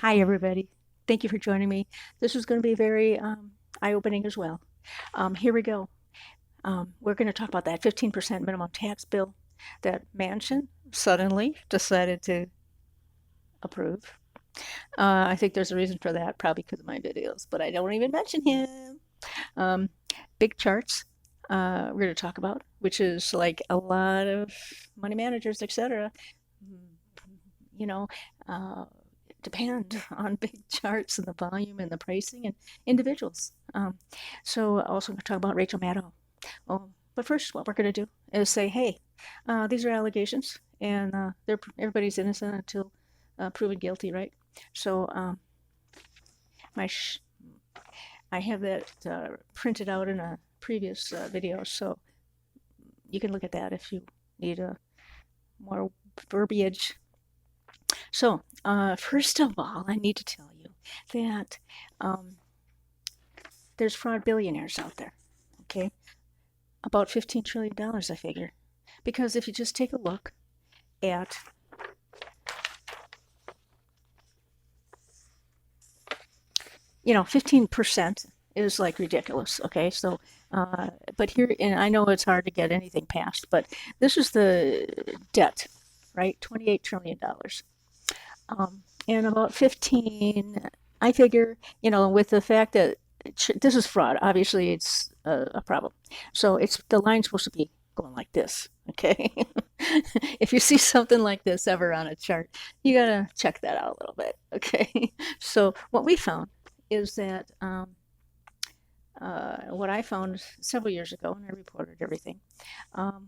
Hi, everybody. Thank you for joining me. This is going to be very eye-opening as well. Here we go. We're going to talk about that 15% minimum tax bill that Manchin suddenly decided to approve. I think there's a reason for that, probably because of my videos, but I don't even mention him. Um, Big charts we're going to talk about, which is like a lot of money managers, etc. You know, uh, depend on big charts and the volume and the pricing and individuals. So also going to talk about Rachel Maddow. But first, what we're going to do is say, hey, these are allegations, and everybody's innocent until proven guilty, right? So my I have that printed out in a previous video, so you can look at that if you need more verbiage. So, first of all, I need to tell you that there's fraud billionaires out there, okay? About $15 trillion, I figure. Because if you just take a look at you know, 15% is like ridiculous, okay? So, but here, and I know it's hard to get anything passed, but this is the debt, right? $28 trillion. And about 15, I figure, you know, with the fact that this is fraud, obviously it's a problem. So it's the line's supposed to be going like this, okay? If you see something like this ever on a chart, you gotta check that out a little bit, okay? So what we found is that what I found several years ago, and I reported everything,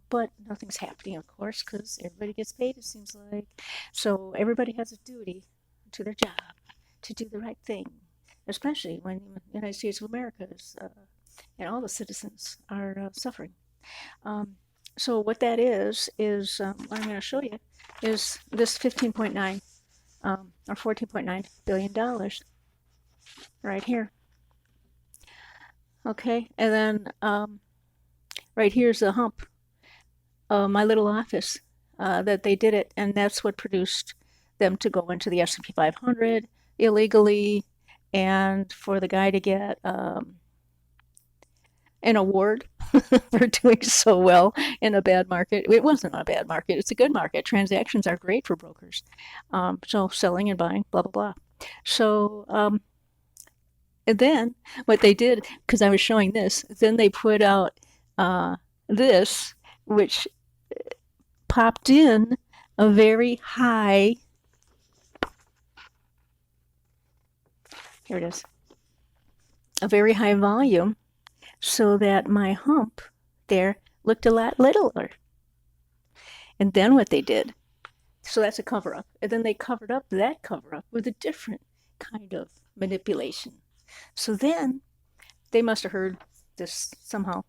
but nothing's happening, of course, because everybody gets paid, it seems like. So everybody has a duty to their job to do the right thing, especially when the United States of America is, and all the citizens are suffering. So what that is what I'm going to show you is this 15.9 or $14.9 billion right here. Okay, and then right here's the hump, my little office that they did it, and that's what produced them to go into the S&P 500 illegally, and for the guy to get an award for doing so well in a bad market. It wasn't a bad market; it's a good market. Transactions are great for brokers, so selling and buying, blah blah blah. So and then what they did, because I was showing this, then they put out this, which popped in a very high, here it is, a very high volume, so that my hump there looked a lot littler. And then what they did, so that's a cover up. And then they covered up that cover up with a different kind of manipulation. So then they must have heard this somehow,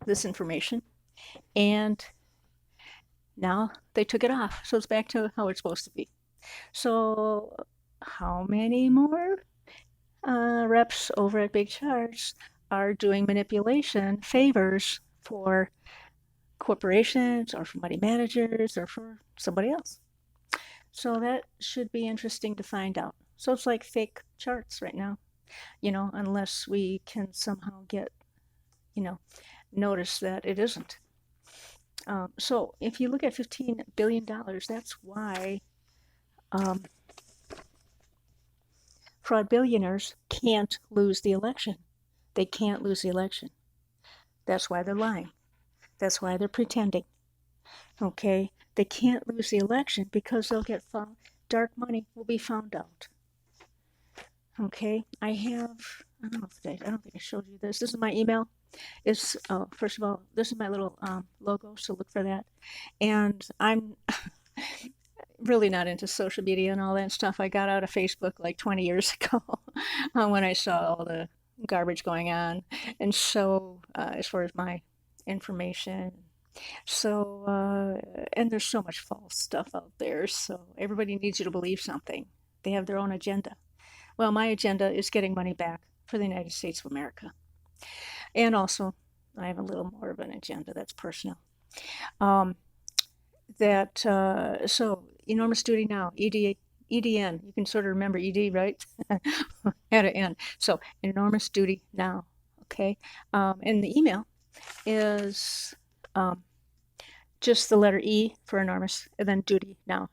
this information, and now they took it off. So it's back to how it's supposed to be. So how many more reps over at Big Charts are doing manipulation favors for corporations or for money managers or for somebody else? So that should be interesting to find out. So it's like fake charts right now, you know, unless we can somehow get, you know, notice that it isn't. So if you look at $15 billion, that's why fraud billionaires can't lose the election. They can't lose the election. That's why they're lying. That's why they're pretending. Okay? They can't lose the election because they'll get found. Dark money will be found out. Okay? I don't know if I don't think I showed you this. This is my email. It's, first of all, this is my little logo, so look for that. And I'm really not into social media and all that stuff. I got out of Facebook like 20 years ago when I saw all the garbage going on. And so, as far as my information, so, and there's so much false stuff out there. So, everybody needs you to believe something. They have their own agenda. Well, my agenda is getting money back for the United States of America. And also, I have a little more of an agenda that's personal. So enormous duty now, EDN. You can sort of remember ED, right? Had an N. So enormous duty now. Okay. And the email is just the letter E for enormous, and then duty now